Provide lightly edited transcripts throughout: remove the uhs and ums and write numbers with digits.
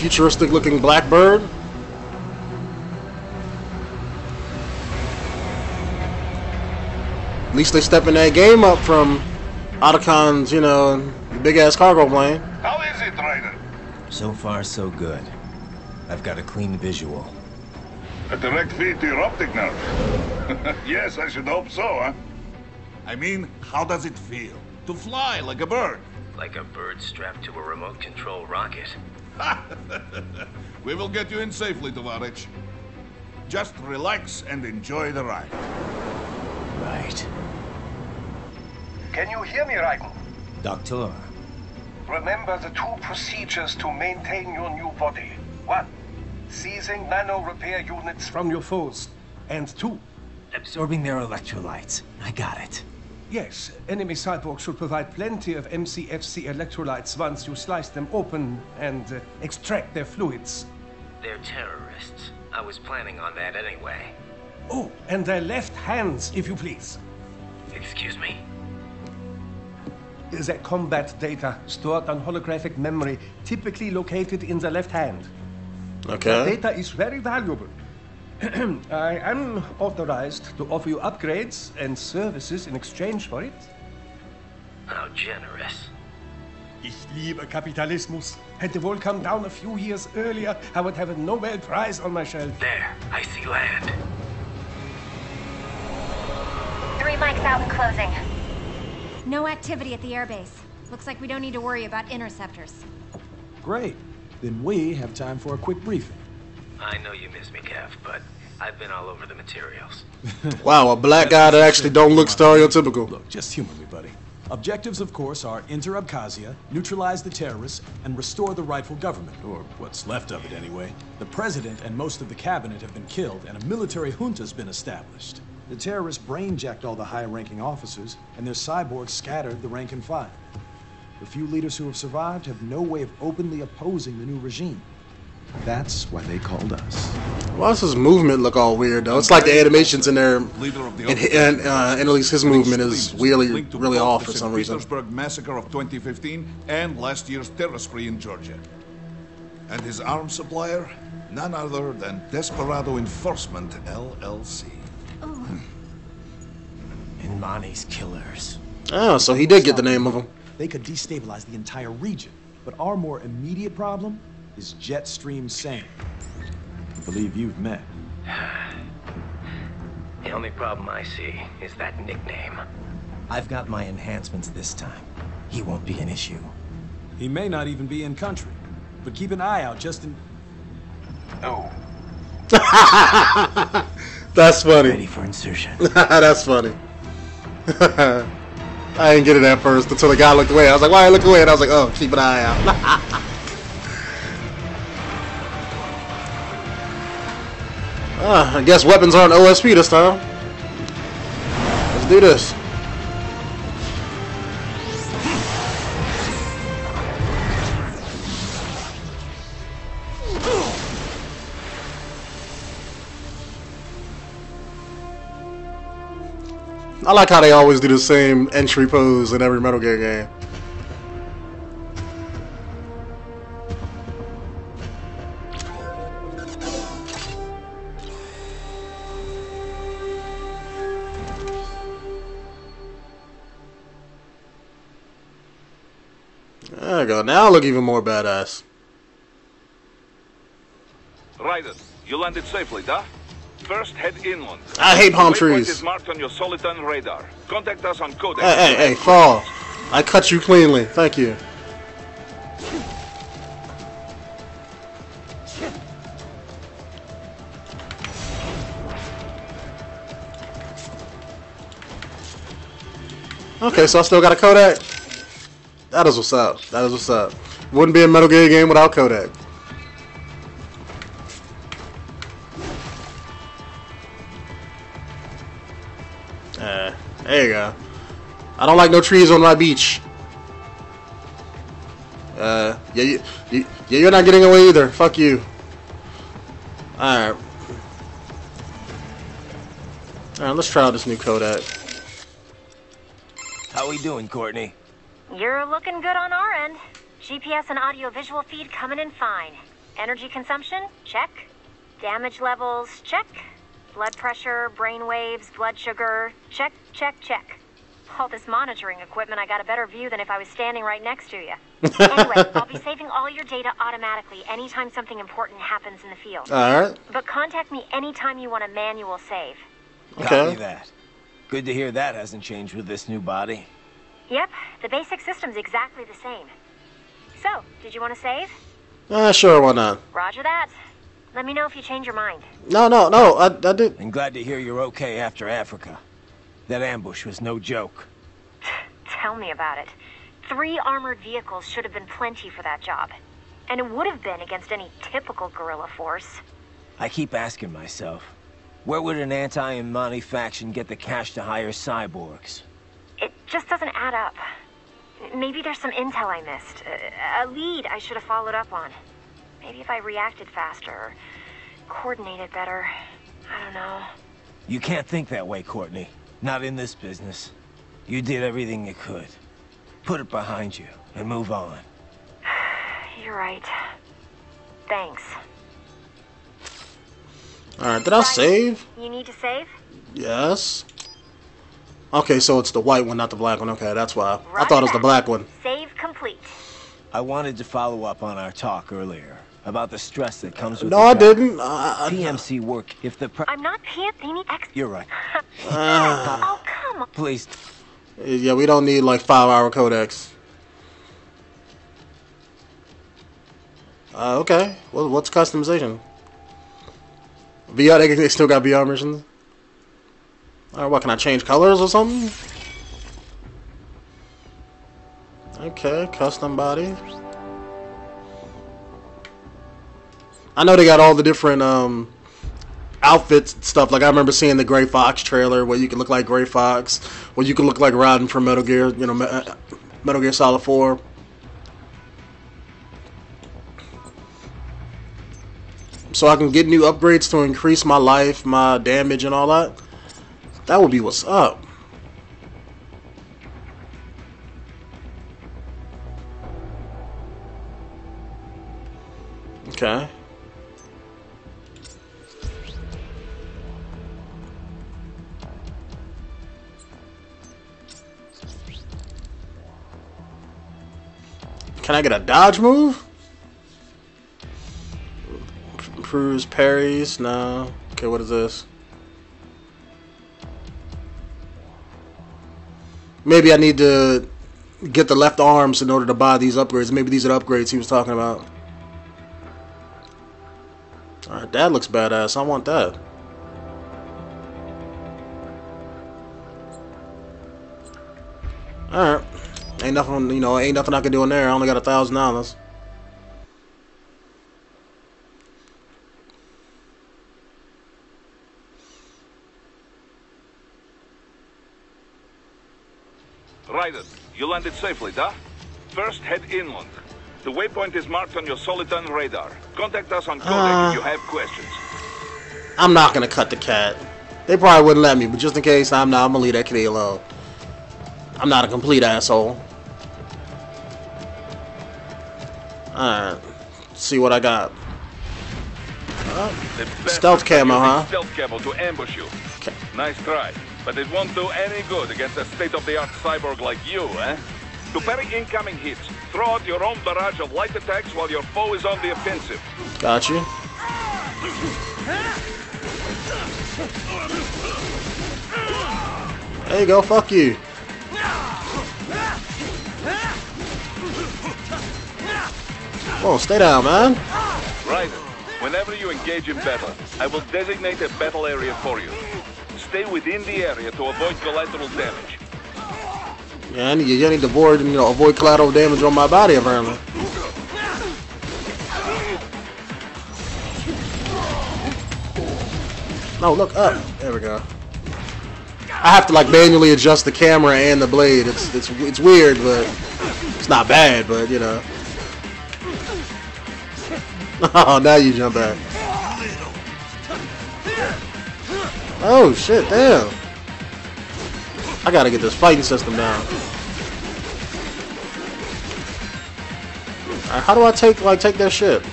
futuristic looking Blackbird. At least they stepping that game up from Otacon's, you know, big ass cargo plane. How is it, Ryder? So far, so good. I've got a clean visual. A direct feed to your optic nerve. Yes, I should hope so, huh? I mean, how does it feel to fly like a bird? Like a bird strapped to a remote control rocket. We will get you in safely, Tovarich. Just relax and enjoy the ride. Right. Can you hear me, Raiden? Doctor. Remember the two procedures to maintain your new body. 1. Seizing nano repair units from your foes. And 2. Absorbing their electrolytes. I got it. Yes, enemy cyborgs should provide plenty of MCFC electrolytes once you slice them open and extract their fluids. They're terrorists. I was planning on that anyway. Oh, and their left hands, if you please. Excuse me? The combat data stored on holographic memory, typically located in the left hand. Okay. The data is very valuable. I am authorized to offer you upgrades and services in exchange for it. How generous. Ich liebe Kapitalismus. Had the war come down a few years earlier, I would have a Nobel Prize on my shelf. There, I see land. 3 mics out and closing. No activity at the airbase. Looks like we don't need to worry about interceptors. Great. Then we have time for a quick briefing. I know you miss me, Kev, but I've been all over the materials. Wow, a black guy that actually don't look stereotypical. Look, just humor me, buddy. Objectives, of course, are enter Abkhazia, neutralize the terrorists, and restore the rightful government, or what's left of it anyway. The president and most of the cabinet have been killed, and a military junta's been established. The terrorists brain-jacked all the high-ranking officers, and their cyborgs scattered the rank and file. The few leaders who have survived have no way of openly opposing the new regime. That's why they called us. Why does his movement look all weird though? It's like the animations in there, and at least his movement is really off for some reason. Petersburg massacre of 2015 and last year's terror spree in Georgia. And his arms supplier, none other than Desperado Enforcement LLC. Inmani's killers. Oh, so he did get the name of him. They could destabilize the entire region, but our more immediate problem is Jetstream Sane. I believe you've met. The only problem I see is that nickname. I've got my enhancements this time. He won't be an issue. He may not even be in country, but keep an eye out just in... Oh. That's funny. Ready for insertion. That's funny. I didn't get it at first until the guy looked away. I was like, why look away? And I was like, oh, keep an eye out. I guess weapons aren't OSP this time. Let's do this. I like how they always do the same entry pose in every Metal Gear game. There we go. Now I look even more badass. Raiden, you landed safely, duh? First, head inland. I hate palm Waypoint trees. is marked on your Soliton radar. Contact us on Codex. Hey, fall. I cut you cleanly. Thank you. Okay, so I still got a Kodak? That is what's up. That is what's up. Wouldn't be a Metal Gear game without Kodak. There you go. I don't like no trees on my beach. Yeah, you're not getting away either. Fuck you. Alright. Alright, let's try out this new Kodak. How we doing, Courtney? You're looking good on our end. GPS and audio-visual feed coming in fine. Energy consumption? Check. Damage levels? Check. Blood pressure, brain waves, blood sugar? Check, check, check. All this monitoring equipment, I got a better view than if I was standing right next to you. Anyway, I'll be saving all your data automatically anytime something important happens in the field. Alright. But contact me anytime you want a manual save. Okay. Copy that. Good to hear that hasn't changed with this new body. Yep, the basic system's exactly the same. So, did you want to save? Sure, why not? Roger that. Let me know if you change your mind. No, I did. I'm glad to hear you're okay after Africa. That ambush was no joke. Tell me about it. 3 armored vehicles should have been plenty for that job. And it would have been against any typical guerrilla force. I keep asking myself, where would an anti-Imani faction get the cash to hire cyborgs? It just doesn't add up. Maybe there's some intel I missed. A lead I should have followed up on. Maybe if I reacted faster, or coordinated better. I don't know. You can't think that way, Courtney. Not in this business. You did everything you could. Put it behind you and move on. You're right. Thanks. Alright, did I save? You need to save? Yes. Okay, so it's the white one, not the black one. Okay, that's why. I thought it was the black one. Save complete. I wanted to follow up on our talk earlier about the stress that comes with No, I didn't. PMC work if the I'm not PMC X. You're right. Oh, come on. Please. Yeah, we don't need like 5-hour codecs. Okay. Well, what's customization? VR, they still got VR missions? Alright, what, can I change colors or something? Okay, custom body. I know they got all the different outfits and stuff. Like I remember seeing the Gray Fox trailer where you can look like Gray Fox, where you can look like Raiden from Metal Gear, you know, Metal Gear Solid 4. So I can get new upgrades to increase my life, my damage, and all that. That would be what's up. Okay. Can I get a dodge move? Improves parries? No. Okay, what is this? Maybe I need to get the left arms in order to buy these upgrades. Maybe these are the upgrades he was talking about. Alright, that looks badass. I want that. Alright. Ain't nothing, you know, ain't nothing I can do in there. I only got $1,000. Raiden, you landed safely, da? First, head inland. The waypoint is marked on your Soliton radar. Contact us on codec if you have questions. I'm not gonna cut the cat. They probably wouldn't let me, but just in case, I'm gonna leave that kitty alone. I'm not a complete asshole. Alright. See what I got. Stealth camo, huh? Stealth camo to ambush you. Okay. Nice try. But it won't do any good against a state-of-the-art cyborg like you, eh? To parry incoming hits, throw out your own barrage of light attacks while your foe is on the offensive. Got you. There you go, fuck you. Whoa, stay down, man. Right. Whenever you engage in battle, I will designate a battle area for you. Stay within the area to avoid collateral damage. Yeah, you need to avoid, avoid collateral damage on my body, apparently. No, look up. There we go. I have to like manually adjust the camera and the blade. It's weird, but it's not bad. But you know. Oh, now you jump back. Oh shit! Damn. I gotta get this fighting system down. Alright, how do I take their shit?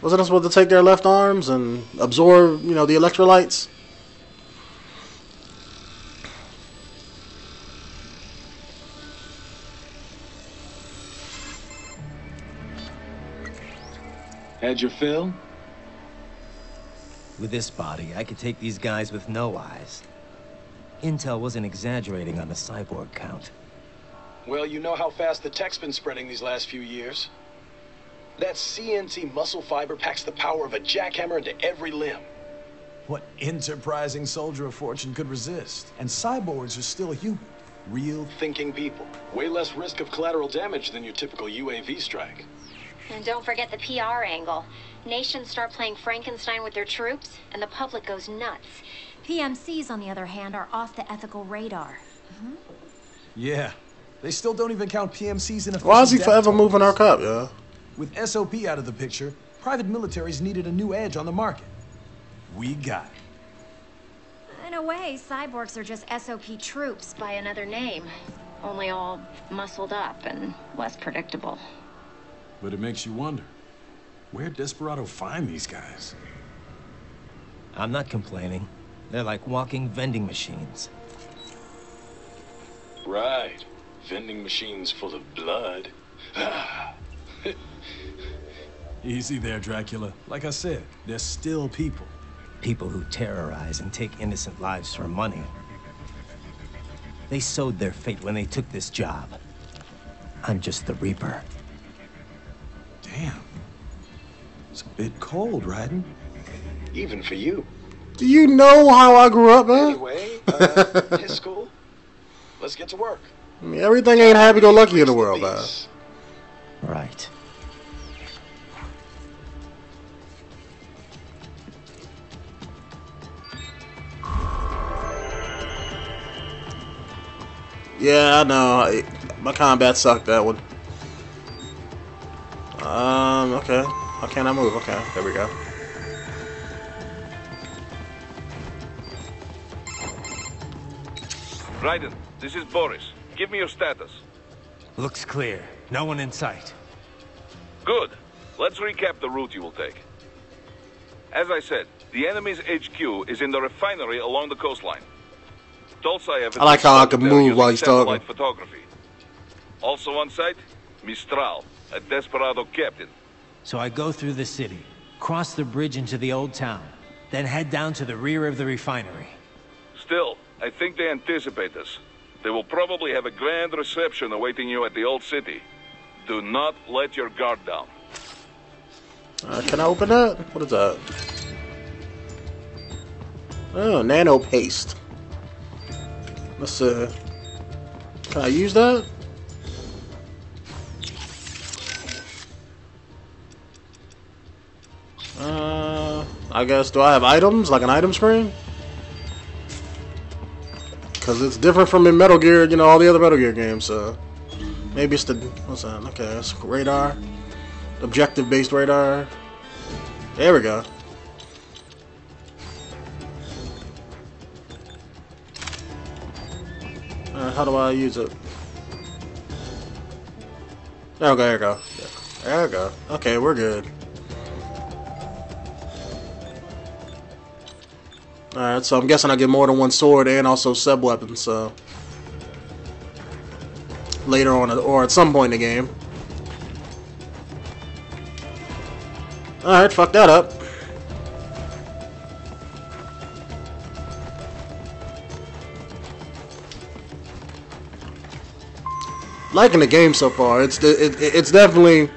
Wasn't it supposed to take their left arms and absorb, you know, the electrolytes? Had your fill? With this body, I could take these guys with no eyes. Intel wasn't exaggerating on the cyborg count. Well, you know how fast the tech's been spreading these last few years. That CNC muscle fiber packs the power of a jackhammer into every limb. What enterprising soldier of fortune could resist? And cyborgs are still human. Real Thinking people. Way less risk of collateral damage than your typical UAV strike. And don't forget the PR angle. Nations start playing Frankenstein with their troops, and the public goes nuts. PMCs, on the other hand, are off the ethical radar. Yeah. They still don't even count PMCs in official Why is he death forever totals. moving our cup, yeah? With SOP out of the picture, private militaries needed a new edge on the market. We got it. In a way, cyborgs are just SOP troops by another name. Only all muscled up and less predictable. But it makes you wonder, where'd Desperado find these guys? I'm not complaining. They're like walking vending machines. Right. Vending machines full of blood. Easy there, Dracula. Like I said, they're still people. People who terrorize and take innocent lives for money. They sowed their fate when they took this job. I'm just the Reaper. Damn. It's a bit cold, Raiden. Even for you. Do you know how I grew up, man? Anyway, his school. Let's get to work. I mean, everything ain't happy-go-lucky in the world, man. Right. Yeah, I know. My combat sucked, that one. Okay. How can I move? Okay, there we go. Raiden, this is Boris. Give me your status. Looks clear. No one in sight. Good. Let's recap the route you will take. As I said, the enemy's HQ is in the refinery along the coastline. Tolsayev I like how I can move while he's talking. Photography. Also on site, Mistral, a Desperado captain. So I go through the city, cross the bridge into the old town, then head down to the rear of the refinery. Still, I think they anticipate us. They will probably have a grand reception awaiting you at the old city. Do not let your guard down. Can I open that? What is that? Oh, nano paste. Let's see. Can I use that? I guess, do I have items? Like an item screen? Because it's different from in Metal Gear, you know, all the other Metal Gear games, so... Maybe it's the... What's that? Okay, that's radar. Objective-based radar. There we go. Alright, how do I use it? Okay, there we go. There we go. Okay, we're good. Alright, so I'm guessing I get more than one sword and also sub-weapons, so... Later on, or at some point in the game. Alright, fuck that up. Liking the game so far. It's definitely